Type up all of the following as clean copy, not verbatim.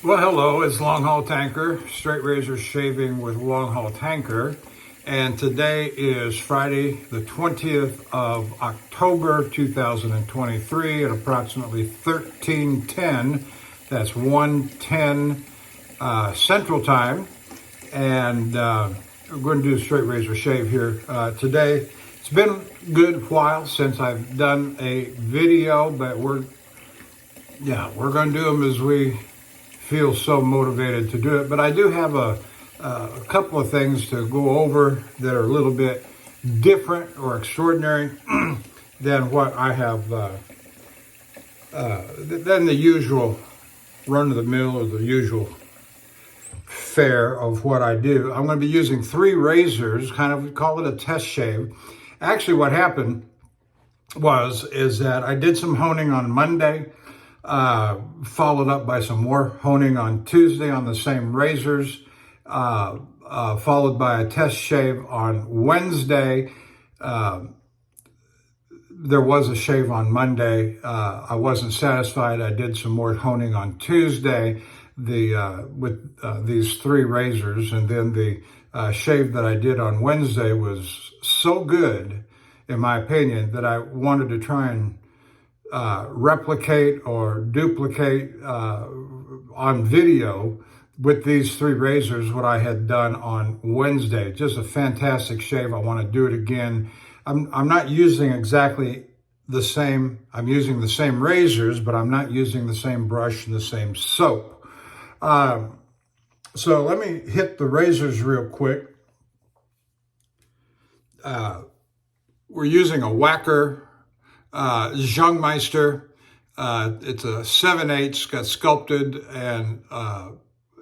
Well, hello, it's Longhaultanker, straight razor shaving with Longhaultanker. And today is Friday, the 20th of October, 2023 at approximately 13:10. That's 1:10 Central Time. And we're going to do a straight razor shave here today. It's been a good while since I've done a video, but we're going to do them as we feel so motivated to do it. But I do have a couple of things to go over that are a little bit different or extraordinary than what I have, than the usual run-of-the-mill or the usual fare of what I do. I'm going to be using 3 razors, kind of call it a test shave. Actually, what happened is that I did some honing on Monday, followed up by some more honing on Tuesday on the same razors, followed by a test shave on Wednesday. There was a shave on Monday. I wasn't satisfied. I did some more honing on Tuesday with these 3 razors, and then the shave that I did on Wednesday was so good, in my opinion, that I wanted to try and replicate or duplicate on video with these 3 razors what I had done on Wednesday. Just a fantastic shave. I want to do it again. I'm not using exactly the same. I'm using the same razors, but I'm not using the same brush and the same soap. So let me hit the razors real quick. We're using a Whacker Zhangmeister. It's a 7/8, got sculpted and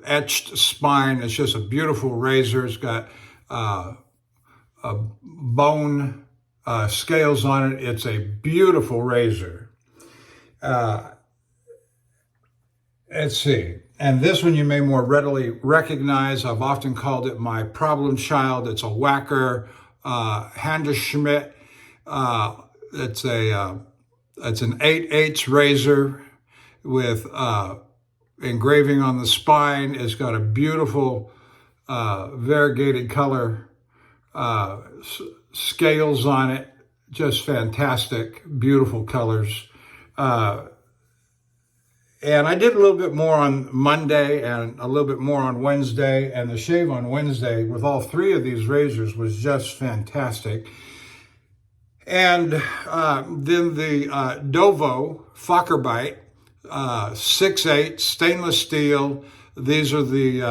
etched spine. It's just a beautiful razor. It's got bone scales on it. It's a beautiful razor. Let's see. And this one you may more readily recognize. I've often called it my problem child. It's a Whacker Handeschmidt. It's an 8/8 razor with engraving on the spine. It's got a beautiful variegated color scales on it. Just fantastic, beautiful colors. And I did a little bit more on Monday and a little bit more on Wednesday. And the shave on Wednesday with all 3 of these razors was just fantastic. And then the Dovo Fockerbite 6/8 stainless steel. These are the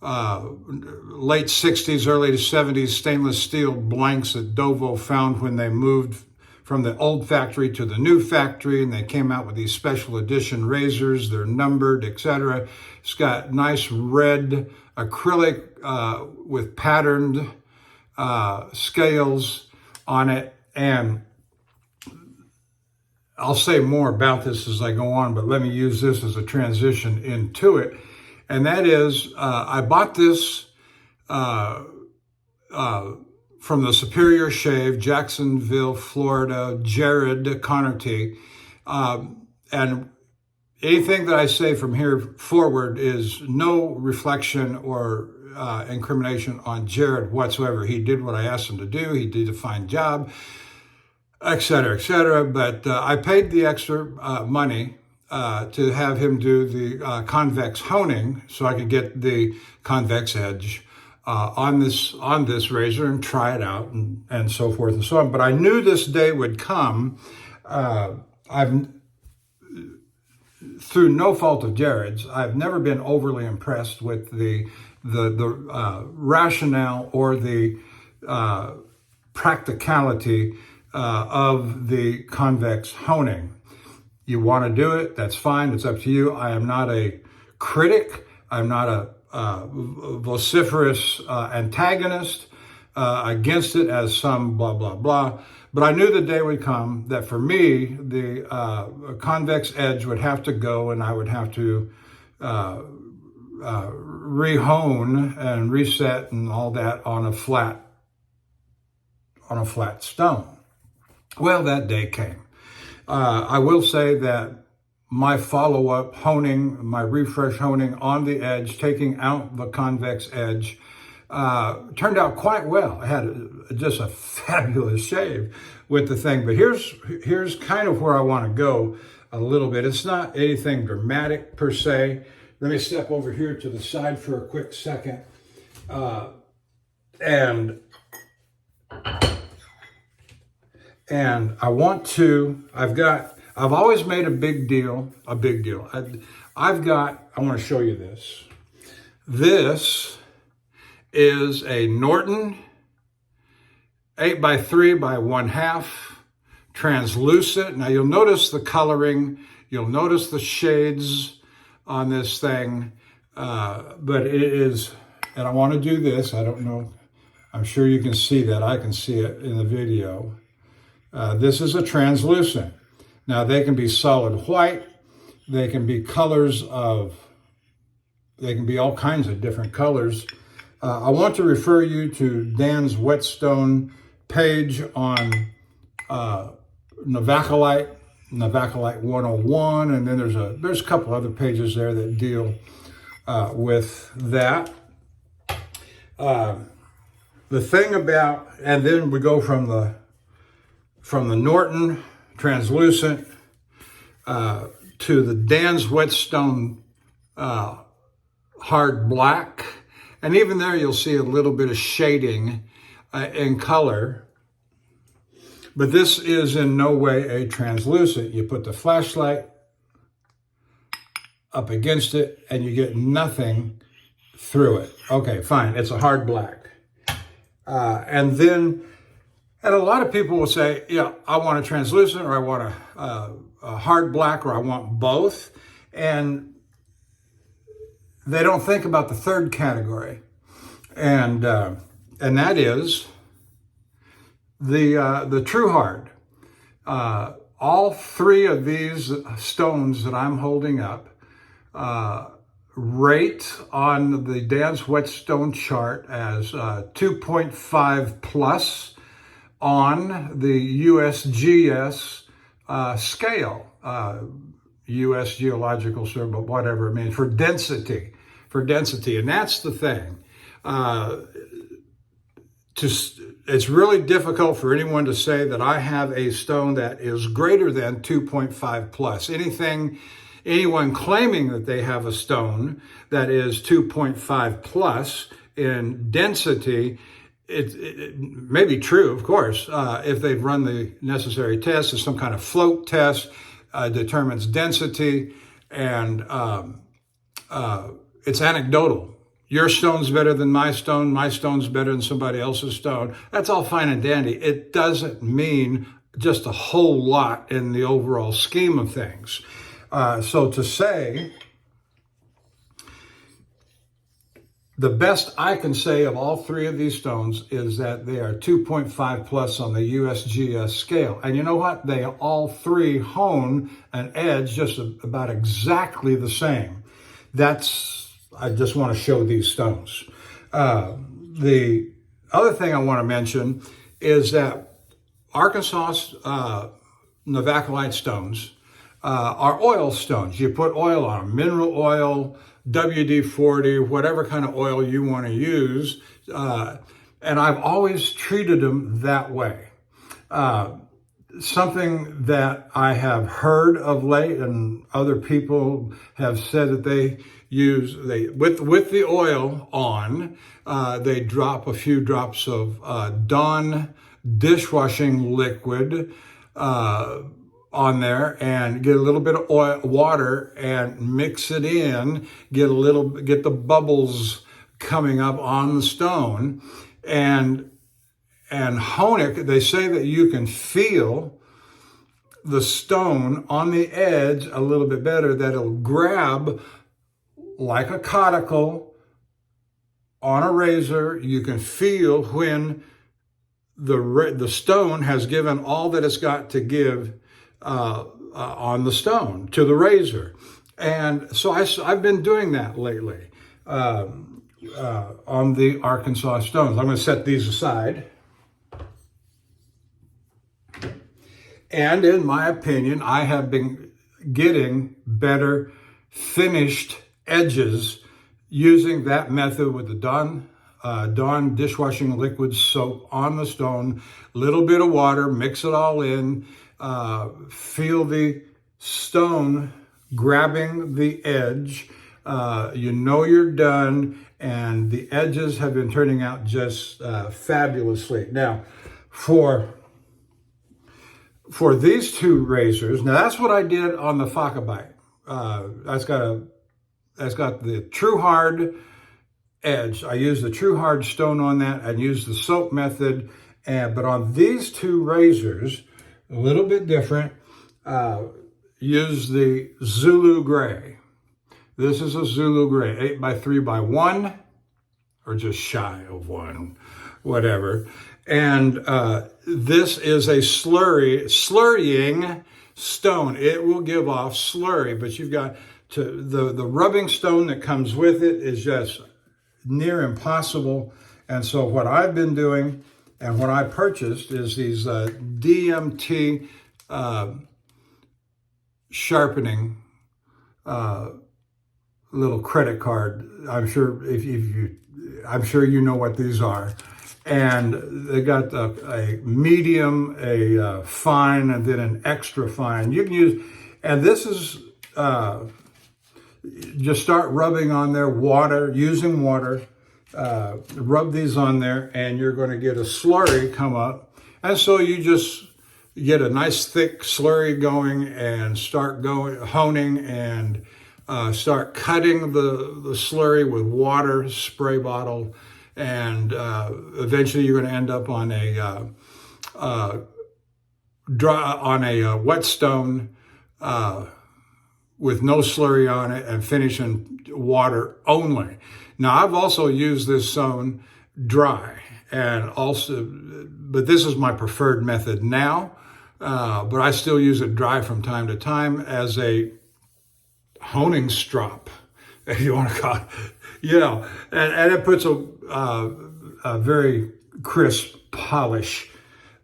late 60s, early 70s stainless steel blanks that Dovo found when they moved from the old factory to the new factory, and they came out with these special edition razors. They're numbered, etc. It's got nice red acrylic with patterned scales on it. And I'll say more about this as I go on, but let me use this as a transition into it. And that is, I bought this from the Superior Shave, Jacksonville, Florida, Jared Connerty. And anything that I say from here forward is no reflection or incrimination on Jared whatsoever. He did what I asked him to do. He did a fine job, et cetera, et cetera. But I paid the extra money to have him do the convex honing so I could get the convex edge on this razor and try it out and so forth and so on. But I knew this day would come. Through no fault of Jared's, I've never been overly impressed with the rationale or the practicality of the convex honing. You want to do it, that's fine, it's up to you. I am not a critic. I'm not a vociferous antagonist against it as some blah, blah, blah. But I knew the day would come that for me, the convex edge would have to go, and I would have to re-hone and reset and all that on a flat stone. Well, that day came. I will say that my follow-up honing, my refresh honing on the edge, taking out the convex edge, turned out quite well. I had just a fabulous shave with the thing. But here's kind of where I want to go a little bit. It's not anything dramatic per se. Let me step over here to the side for a quick second. And I want to, I've always made a big deal. I want to show you this. This is a Norton 8x3 by 1/2 translucent. Now you'll notice the coloring, you'll notice the shades on this thing, but it is, and I want to do this, I don't know, I'm sure you can see that, I can see it in the video. This is a translucent. Now they can be solid white, they can be colors of, they can be all kinds of different colors. I want to refer you to Dan's Whetstone page on Navacolite 101, and then there's a couple other pages there that deal with that. The thing about, and then we go from the Norton translucent to the Dan's Whetstone hard black, and even there you'll see a little bit of shading in color. But this is in no way a translucent. You put the flashlight up against it and you get nothing through it. Okay, fine, it's a hard black. And a lot of people will say, yeah, I want a translucent, or I want a hard black, or I want both. And they don't think about the third category. And that is the true hard. All three of these stones that I'm holding up rate on the Dan's Whetstone chart as 2.5 plus on the USGS scale, US Geological Survey, whatever it means, for density. And that's the thing. It's really difficult for anyone to say that I have a stone that is greater than 2.5 plus. Anyone claiming that they have a stone that is 2.5 plus in density, it may be true, of course, if they've run the necessary tests. It's some kind of float test, determines density, and it's anecdotal. Your stone's better than my stone's better than somebody else's stone. That's all fine and dandy. It doesn't mean just a whole lot in the overall scheme of things. So to say, the best I can say of all three of these stones is that they are 2.5 plus on the USGS scale. And you know what? They all three hone an edge just about exactly the same. I just want to show these stones. The other thing I want to mention is that Arkansas Navacolite stones are oil stones. You put oil on them, mineral oil, WD-40, whatever kind of oil you want to use. And I've always treated them that way. Something that I have heard of late, and other people have said that they use, with the oil on, they drop a few drops of Dawn dishwashing liquid on there, and get a little bit of water and mix it in, get the bubbles coming up on the stone, and hone it. They say that you can feel the stone on the edge a little bit better, that it'll grab like a cuticle on a razor. You can feel when the stone has given all that it's got to give on the stone to the razor. And so I've been doing that lately on the Arkansas stones. I'm going to set these aside. And in my opinion, I have been getting better finished edges using that method with the Dawn dishwashing liquid soap on the stone, little bit of water, mix it all in, feel the stone grabbing the edge. You know you're done, and the edges have been turning out just fabulously. Now, for these two razors, now that's what I did on the Fakabite. That's got the True Hard edge. I used the True Hard stone on that. I used the soap method, but on these two razors, a little bit different. Use the Zulu Gray. This is a Zulu Gray, 8x3x1, or just shy of 1, whatever. And this is a slurrying stone. It will give off slurry, but you've got to, the rubbing stone that comes with it is just near impossible. And so what I've been doing and what I purchased is these DMT sharpening little credit card. I'm sure I'm sure you know what these are. And they got a medium, a fine, and then an extra fine. You can use, and this is just start rubbing on there, using water. Rub these on there, and you're going to get a slurry come up. And so you just get a nice thick slurry going and start honing and start cutting the slurry with water, spray bottle, and eventually you're going to end up on a whetstone with no slurry on it and finish in water only. Now, I've also used this stone dry, but this is my preferred method now. But I still use it dry from time to time as a honing strop, if you want to call it, and it puts a very crisp polish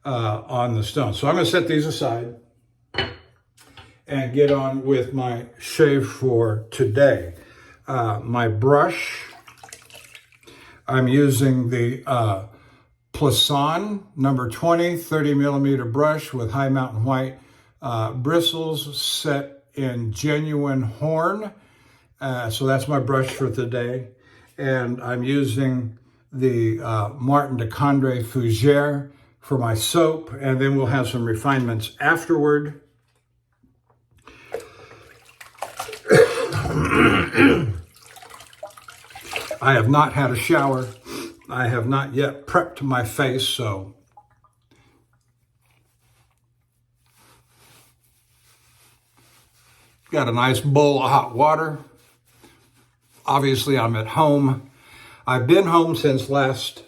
on the stone. So I'm going to set these aside and get on with my shave for today. My brush, I'm using the Plisson number 20 30 millimeter brush with High Mountain White bristles set in genuine horn. So that's my brush for today. And I'm using the Martin de Condé Fougère for my soap, and then we'll have some refinements afterward. I have not had a shower. I have not yet prepped my face, so got a nice bowl of hot water. Obviously, I'm at home. I've been home since last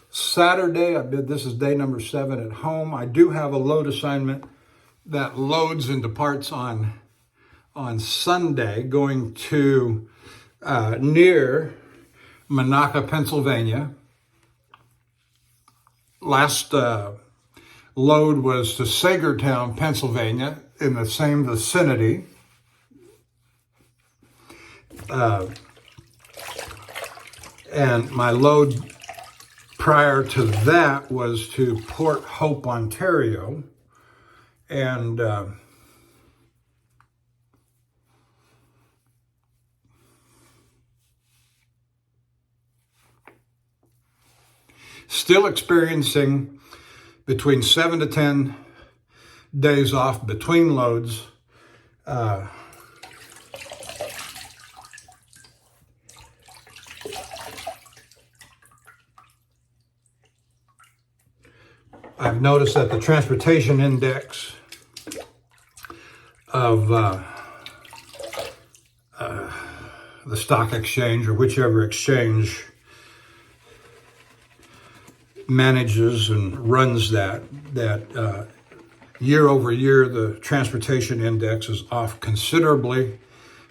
Saturday. This is day number 7 at home. I do have a load assignment that loads and departs on Sunday, going to near Monaca, Pennsylvania. Last load was to Sagertown, Pennsylvania, in the same vicinity. And my load prior to that was to Port Hope, Ontario. And still experiencing between 7 to 10 days off between loads. I've noticed that the transportation index of the stock exchange, or whichever exchange manages and runs that year over year, the transportation index is off considerably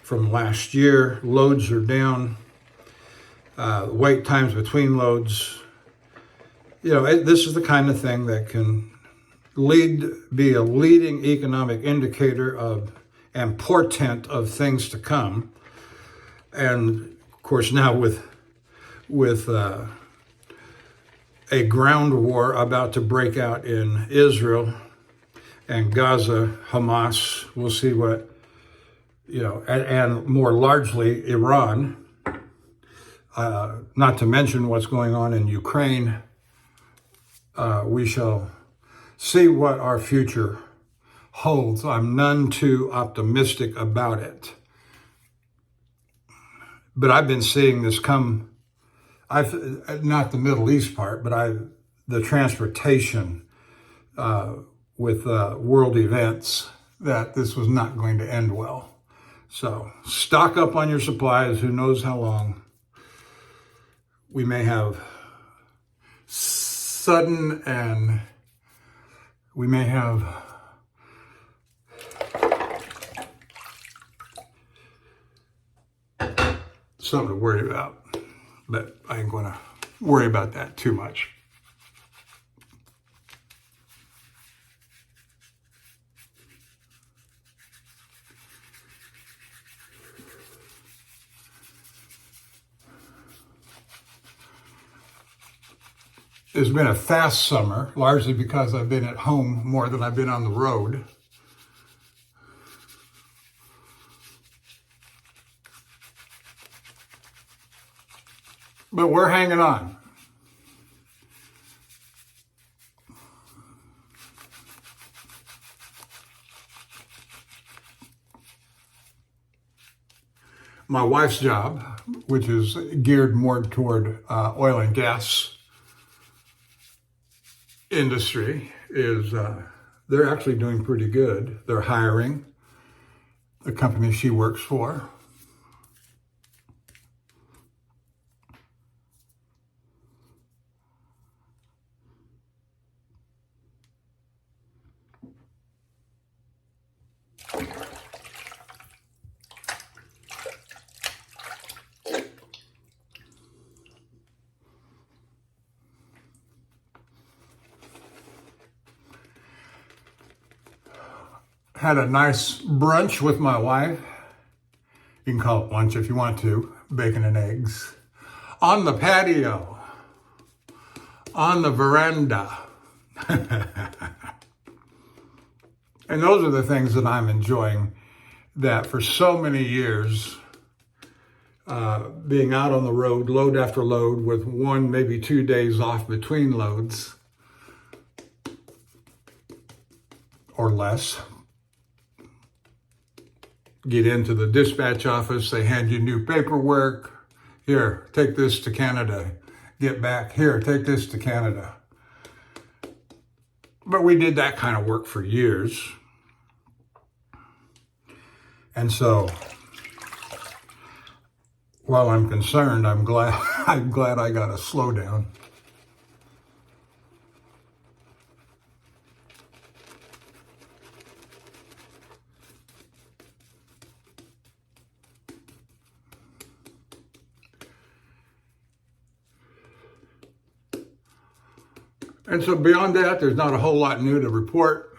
from last year. Loads are down. Wait times between loads. This is the kind of thing that can be a leading economic indicator of and portent of things to come. And of course, now with a ground war about to break out in Israel and Gaza, Hamas, we'll see what, and more largely Iran, not to mention what's going on in Ukraine. We shall see what our future holds. I'm none too optimistic about it. But I've been seeing this come, not the Middle East part, but the transportation with world events, that this was not going to end well. So stock up on your supplies. Who knows how long we may have sudden, and we may have something to worry about, but I ain't going to worry about that too much. It's been a fast summer, largely because I've been at home more than I've been on the road. But we're hanging on. My wife's job, which is geared more toward oil and gas industry, is they're actually doing pretty good. They're hiring. The company she works for. Had a nice brunch with my wife. You can call it lunch if you want to. Bacon and eggs. On the patio. On the veranda. And those are the things that I'm enjoying, that for so many years, being out on the road, load after load, with 1, maybe 2 days off between loads, or less. Get into the dispatch office, they hand you new paperwork. Here, take this to Canada. Get back. Here, take this to Canada. But we did that kind of work for years. And so, while I'm concerned, I'm glad I got a slowdown. And so beyond that, there's not a whole lot new to report.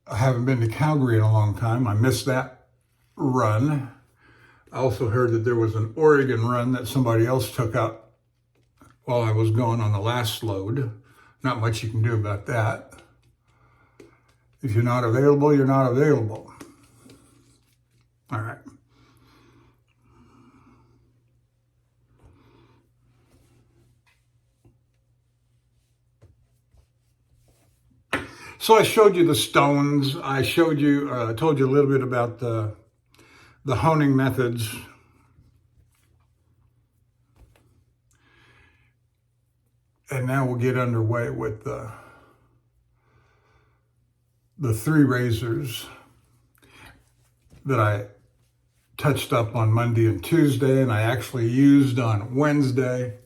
I haven't been to Calgary in a long time. I missed that run. I also heard that there was an Oregon run that somebody else took up while I was going on the last load. Not much you can do about that. If you're not available, you're not available. All right. So I showed you the stones. I showed you, told you a little bit about the honing methods. And now we'll get underway with the 3 razors that I touched up on Monday and Tuesday, and I actually used on Wednesday.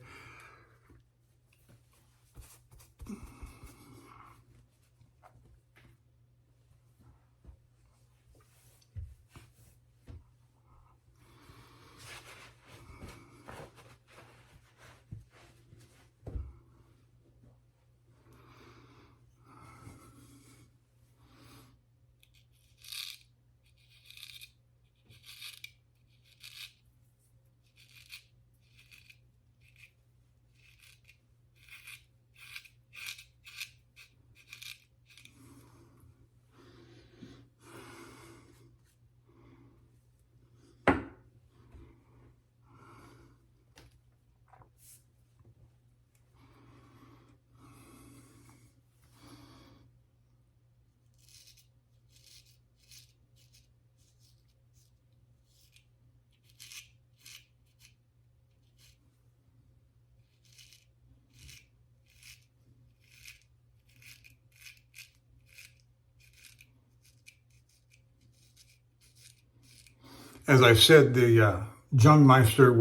As I said, the Jungmeister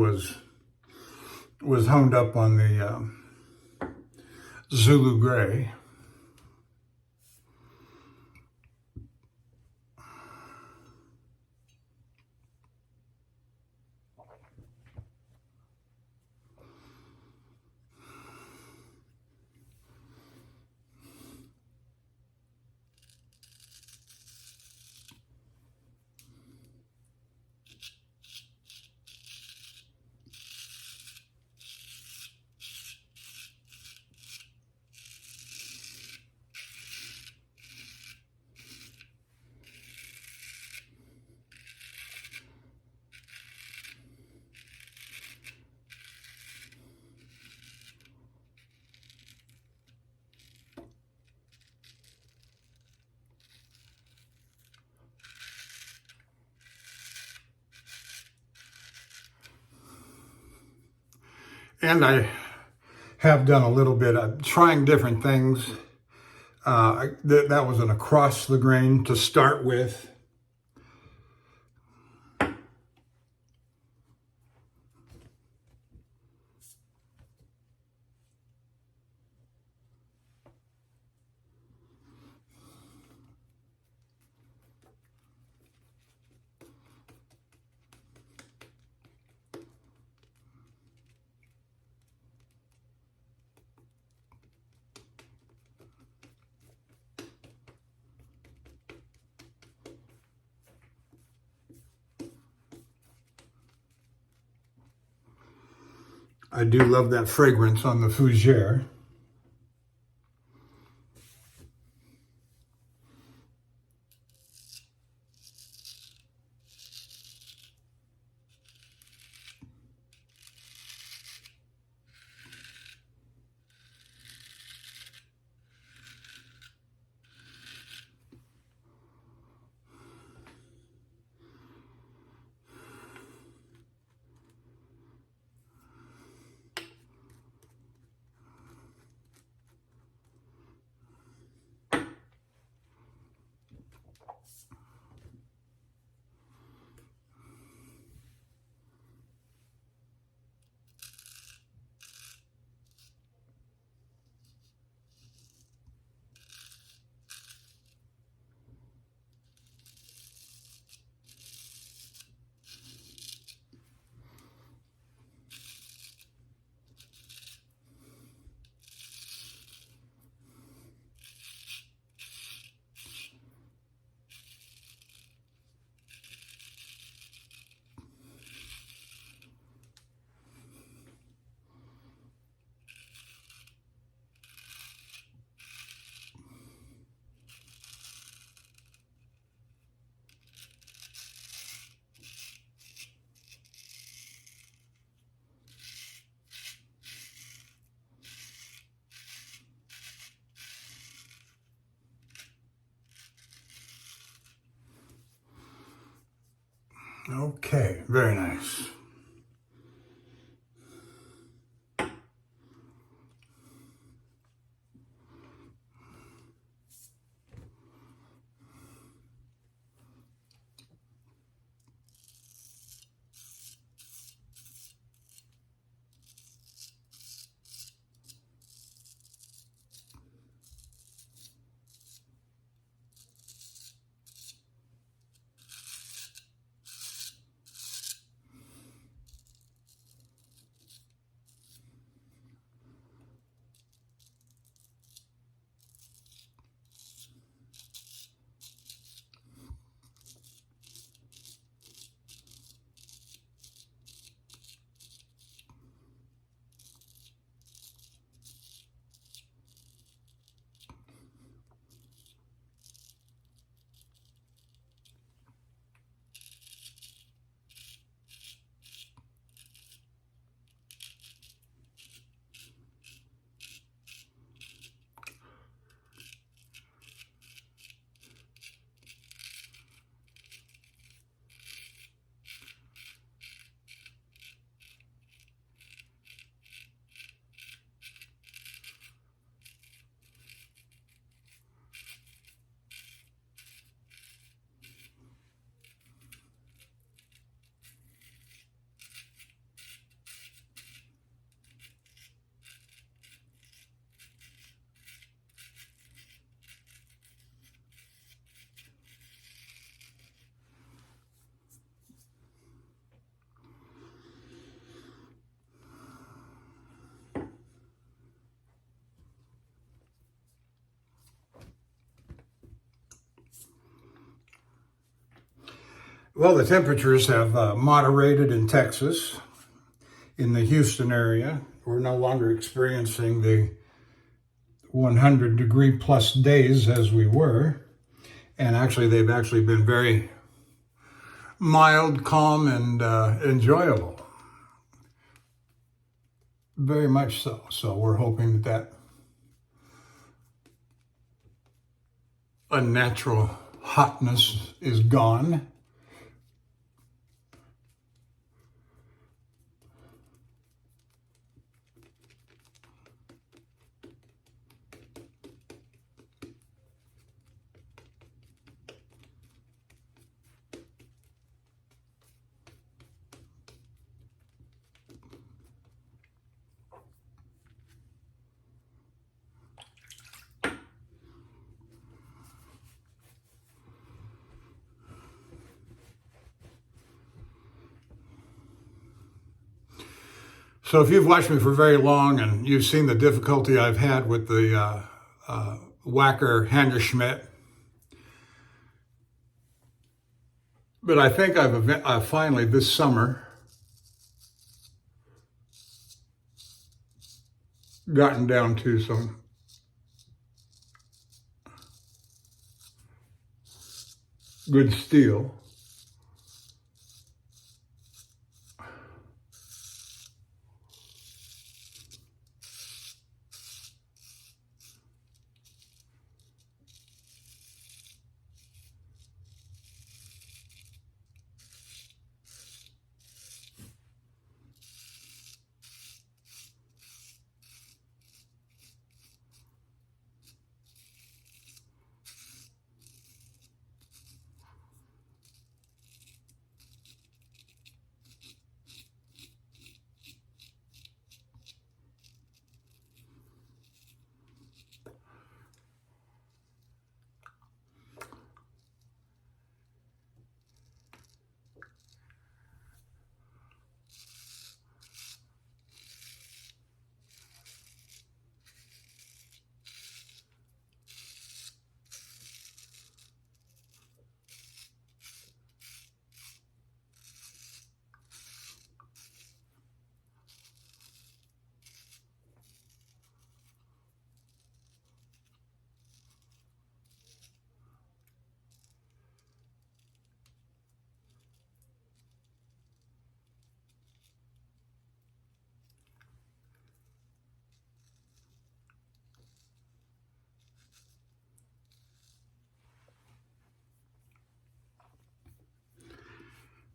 was honed up on the Zulu Gray. And I have done a little bit of trying different things. That was an across the grain to start with. I do love that fragrance on the fougere. Okay, very nice. Well, the temperatures have moderated in Texas, in the Houston area. We're no longer experiencing the 100-degree plus days as we were. And actually, they've actually been very mild, calm, and enjoyable. Very much so. So we're hoping that unnatural hotness is gone. So if you've watched me for very long and you've seen the difficulty I've had with the Wacker Hammerschmidt, but I think I've finally this summer gotten down to some good steel.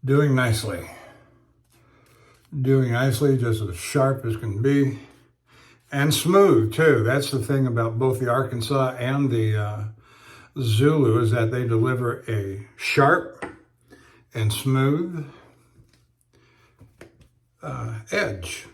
Doing nicely. Doing nicely, just as sharp as can be. And smooth, too. That's the thing about both the Arkansas and the Zulu, is that they deliver a sharp and smooth edge.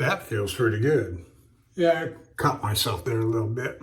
That feels pretty good. Yeah, I caught myself there a little bit.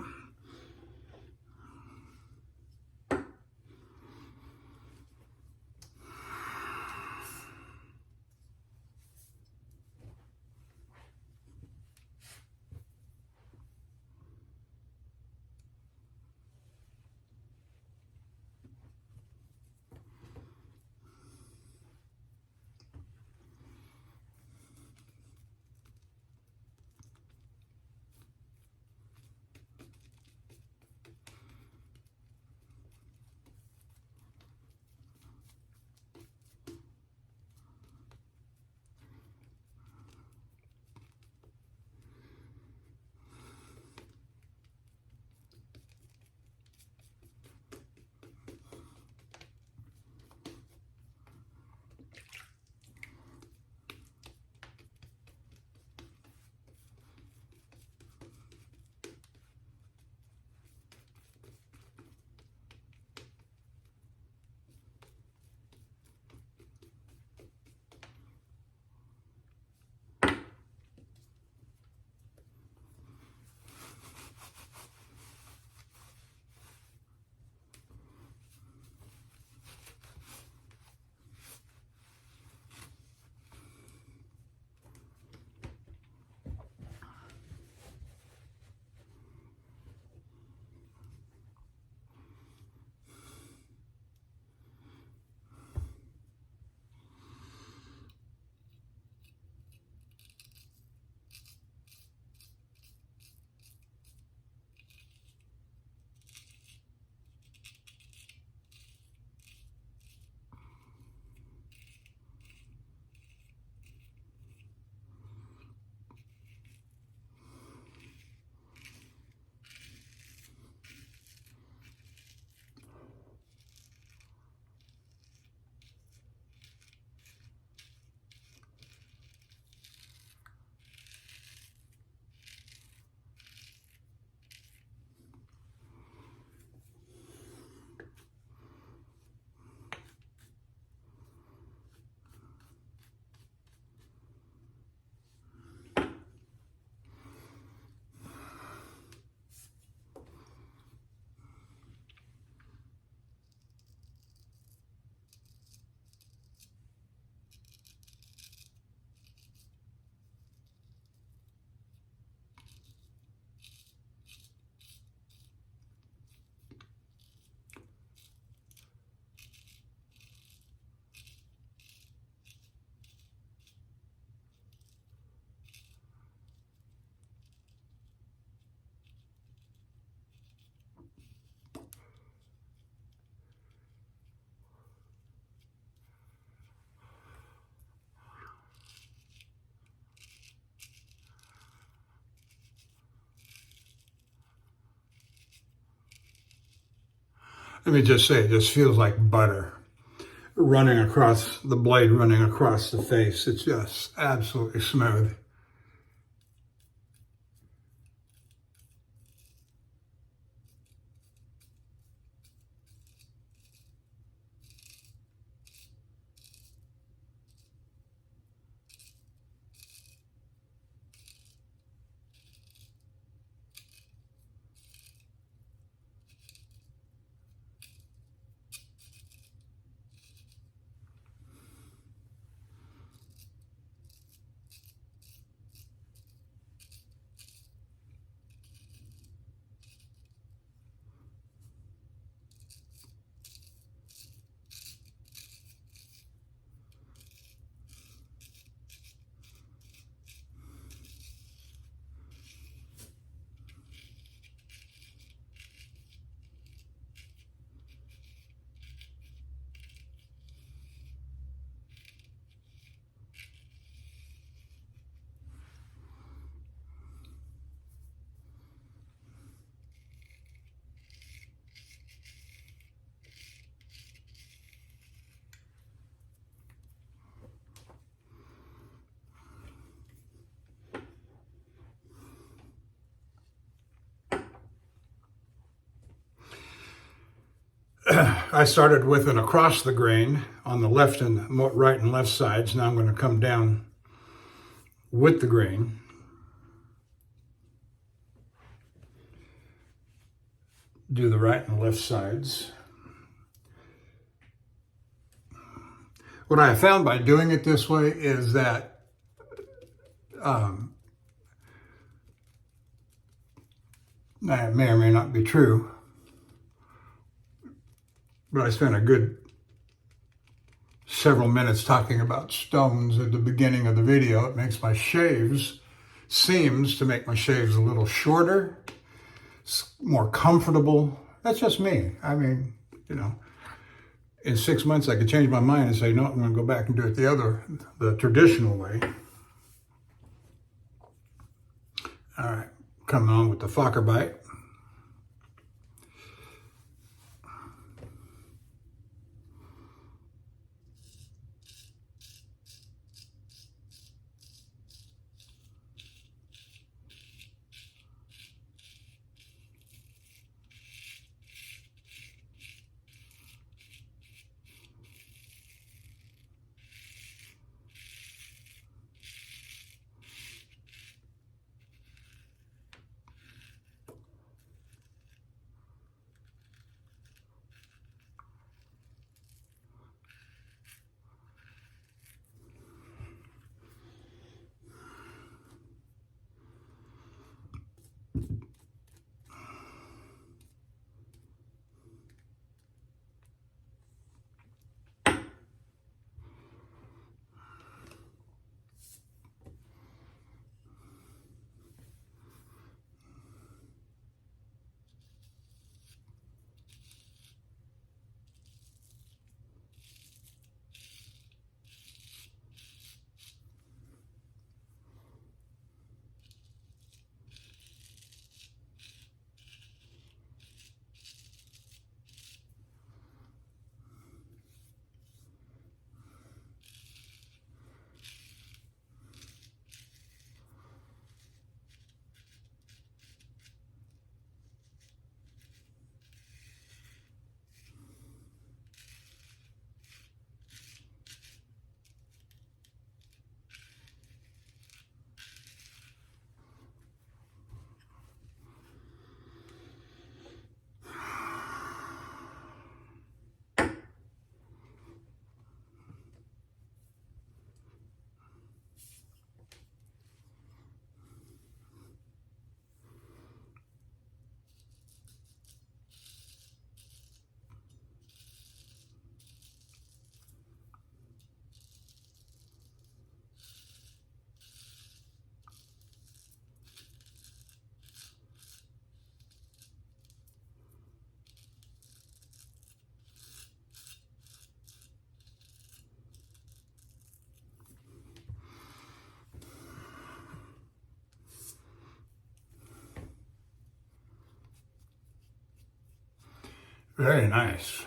Let me just say, it just feels like butter running across the blade, running across the face. It's just absolutely smooth. I started with an across the grain on the right and left sides. Now I'm going to come down with the grain do the right and left sides. What I have found by doing it this way is that that may or may not be true, but I spent a good several minutes talking about stones at the beginning of the video. It makes my shaves, seems to make my shaves a little shorter, more comfortable. That's just me. I mean, you know, in 6 months I could change my mind and say, no, I'm going to go back and do it the traditional way. All right, coming on with the Fokker bite. Very nice.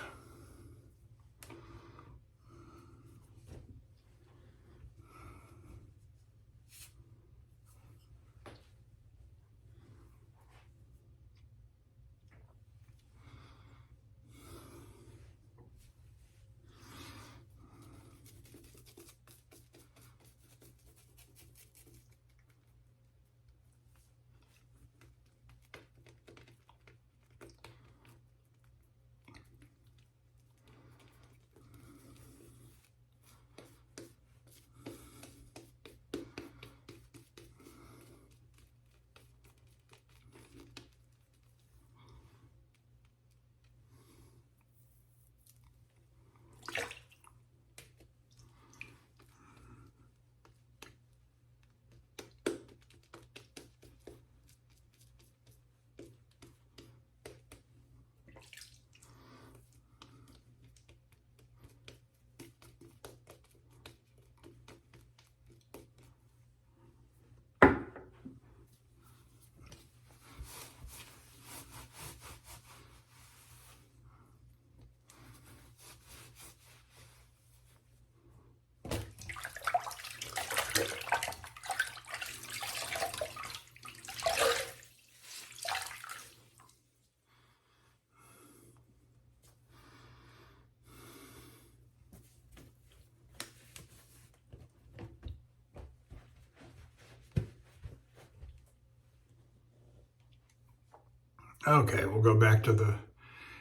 Okay, we'll go back to the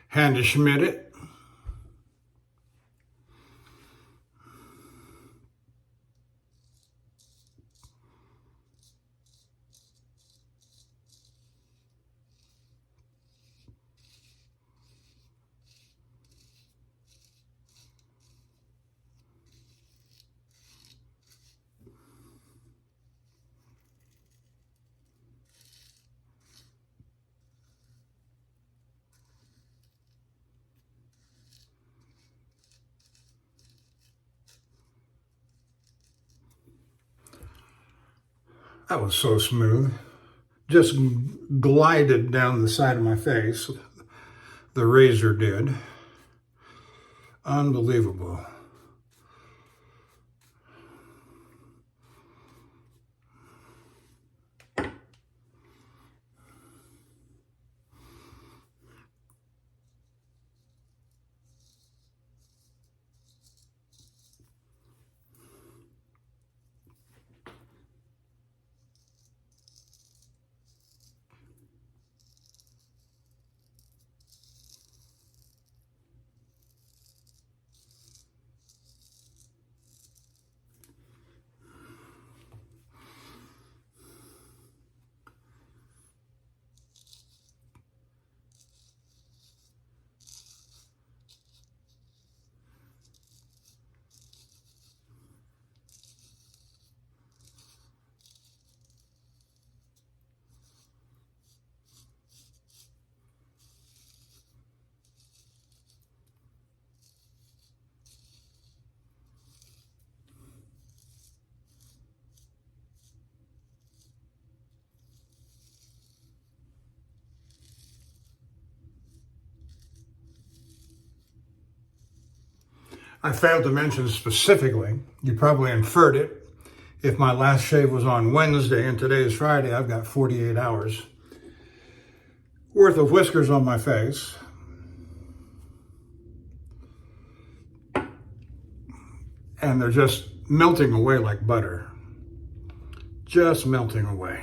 hand to Schmidt it. That was so smooth. Just glided down the side of my face. The razor did. Unbelievable. I failed to mention specifically, you probably inferred it, if my last shave was on Wednesday and today is Friday, I've got 48 hours worth of whiskers on my face. And they're just melting away like butter. Just melting away.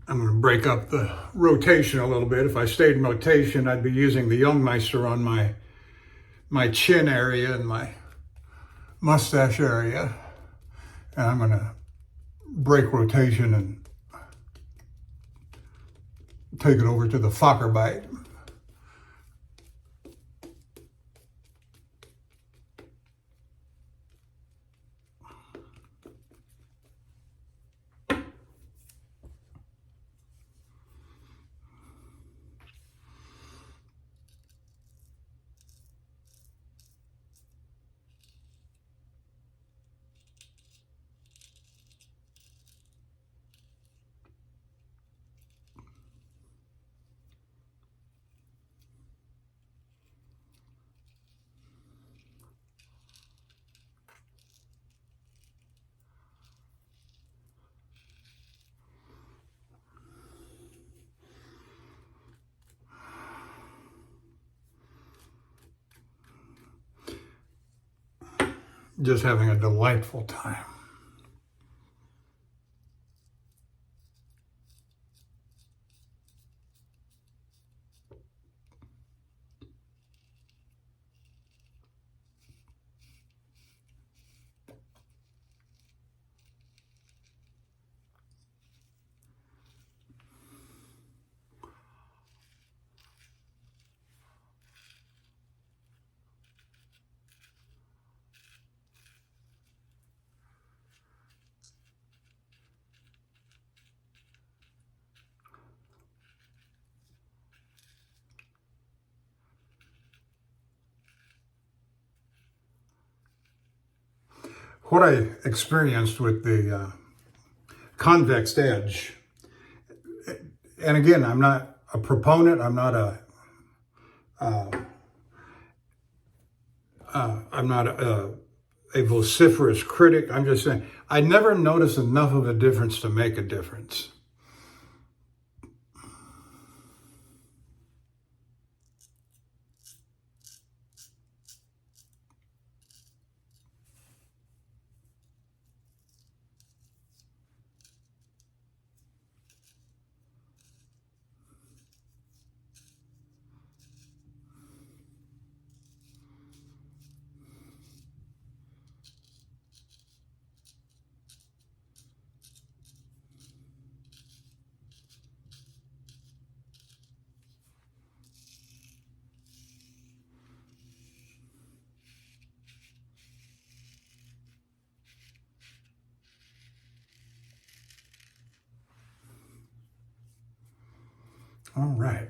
I'm going to break up the rotation a little bit. If I stayed in rotation, I'd be using the Youngmeister on my chin area and my mustache area. And I'm going to break rotation and take it over to the Fokker bite. Just having a delightful time. What I experienced with the convex edge, and again, I'm not a proponent, I'm not a vociferous critic. I'm just saying, I never noticed enough of a difference to make a difference. All right.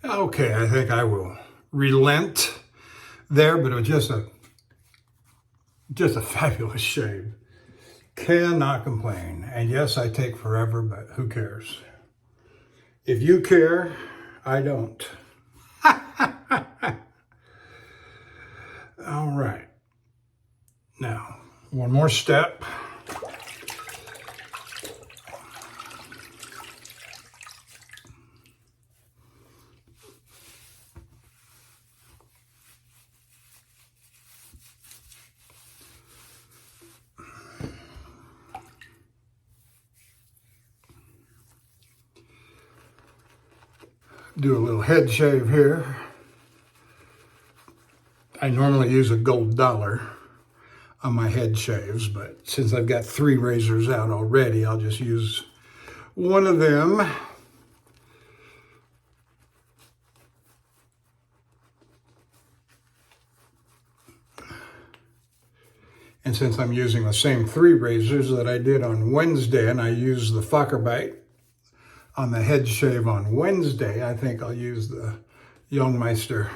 Okay, I think I will relent there, but it was just a fabulous shave. Cannot complain. And yes, I take forever, but who cares? If you care, I don't. All right. Now, one more step. Do a little head shave here. I normally use a gold dollar on my head shaves, but since I've got 3 razors out already, I'll just use one of them. And since I'm using the same 3 razors that I did on Wednesday, and I used the Fokker on the head shave on Wednesday, I think I'll use the Youngmeister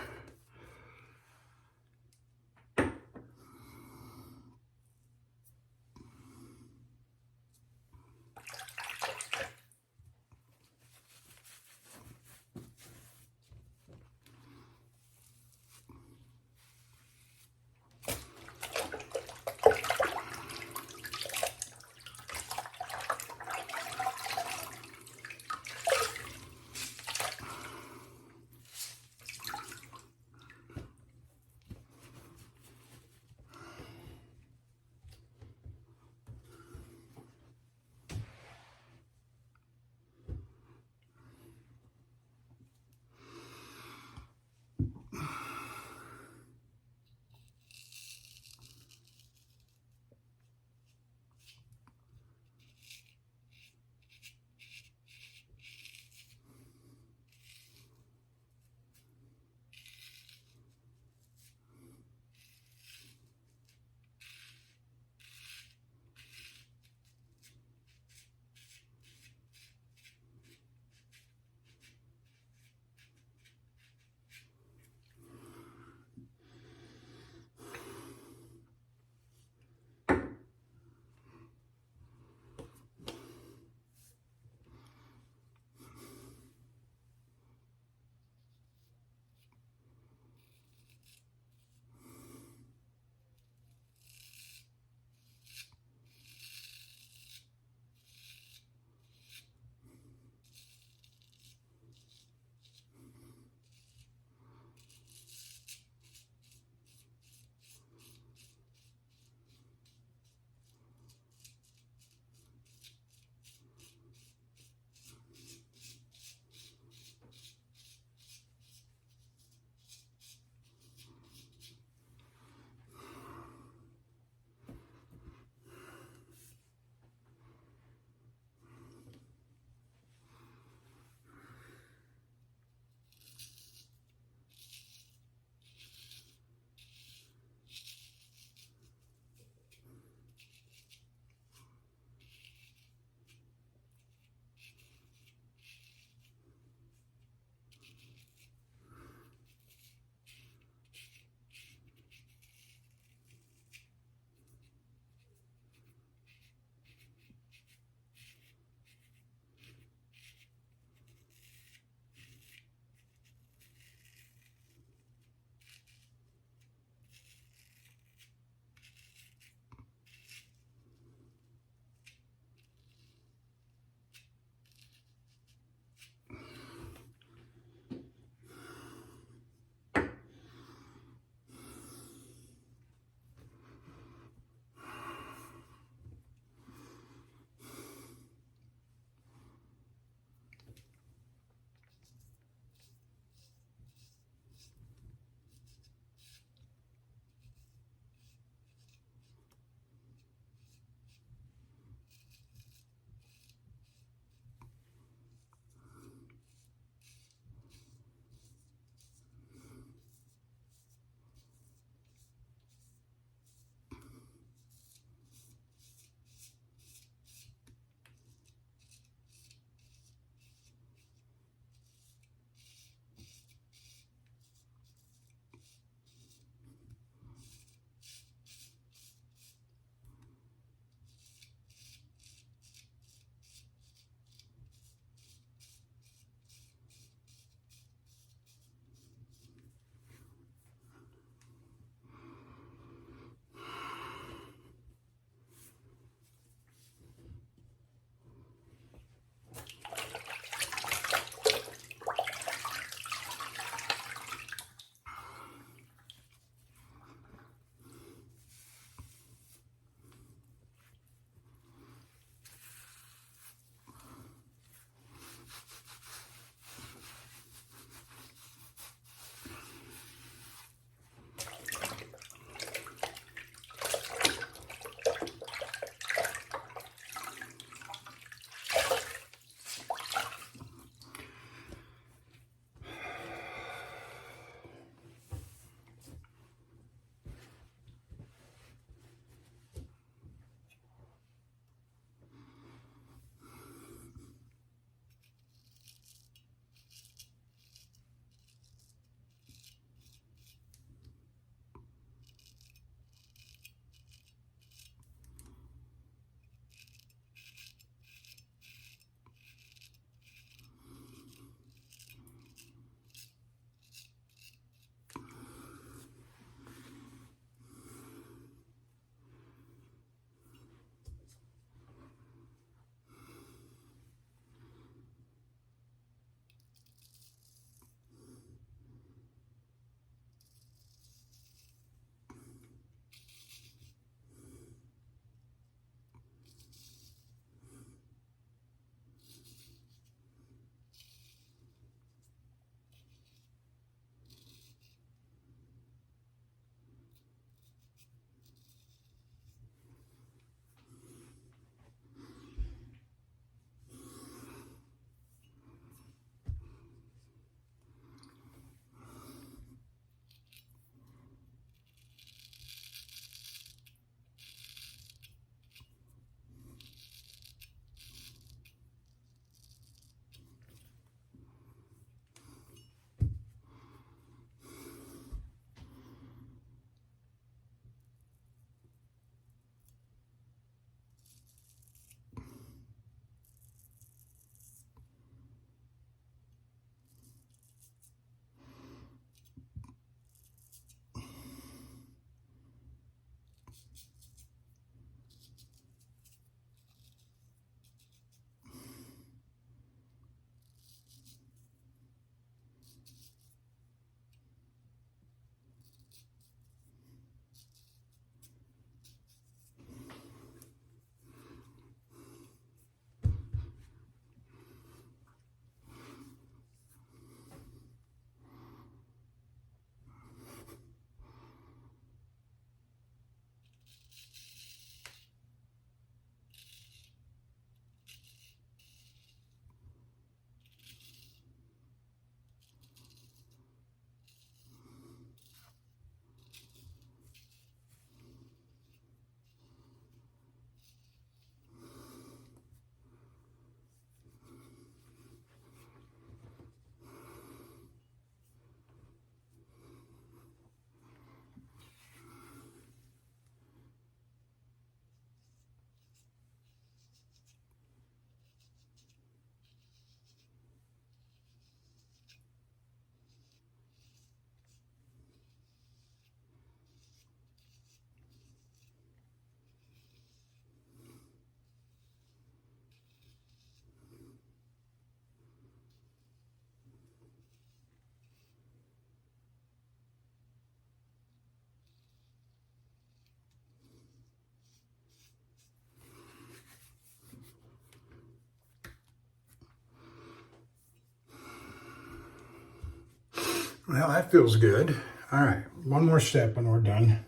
Well, that feels good. All right, one more step and we're done.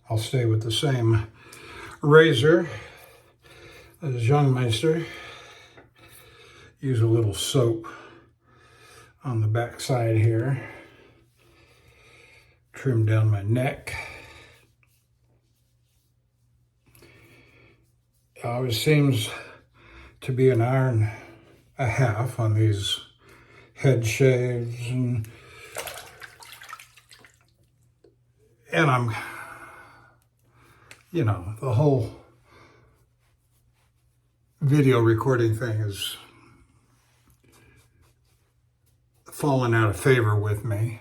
I'll stay with the same razor as Youngmeister. Use a little soap on the back side here. Trim down my neck. Always seems to be an hour and a half on these head shaves, and I'm, you know, the whole video recording thing is fallen out of favor with me.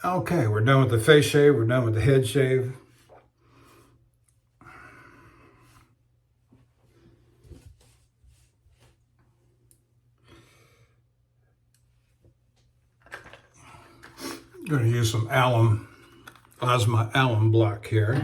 Okay, we're done with the face shave, we're done with the head shave. I'm going to use some Osma alum block here.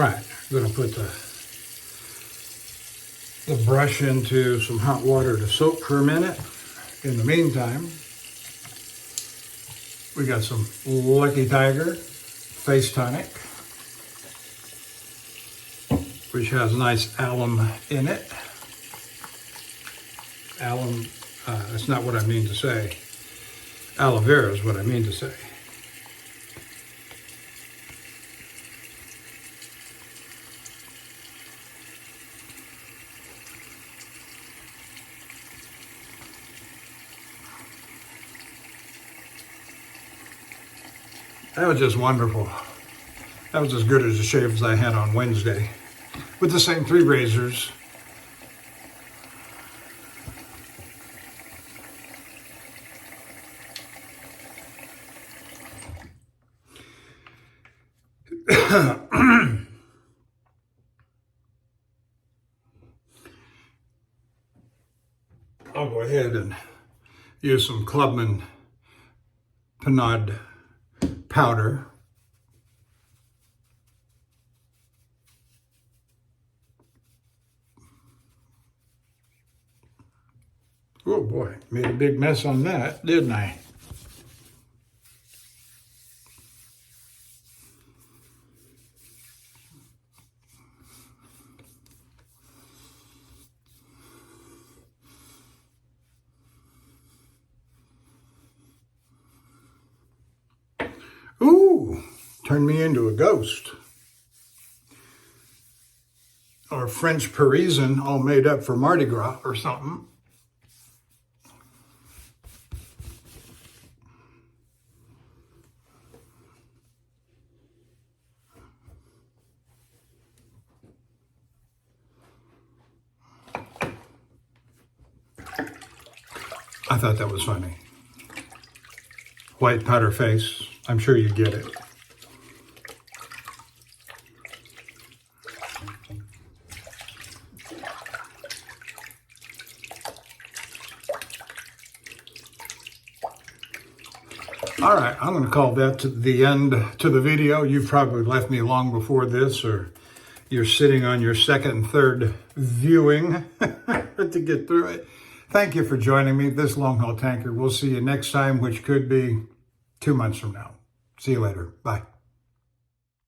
right, I'm going to put the brush into some hot water to soak for a minute. In the meantime, we got some Lucky Tiger face tonic, which has nice alum in it. Alum, that's not what I mean to say. Aloe vera is what I mean to say. That was just wonderful. That was as good as the shaves I had on Wednesday with the same 3 razors. I'll go ahead and use some Clubman Panade powder. Oh boy, made a big mess on that, didn't I? Ooh, turned me into a ghost. Or French Parisian all made up for Mardi Gras or something. I thought that was funny. White powder face. I'm sure you get it. All right, I'm going to call that to the end to the video. You've probably left me long before this, or you're sitting on your second and third viewing to get through it. Thank you for joining me. This Long Haul Tanker. We'll see you next time, which could be 2 months from now. See you later. Bye.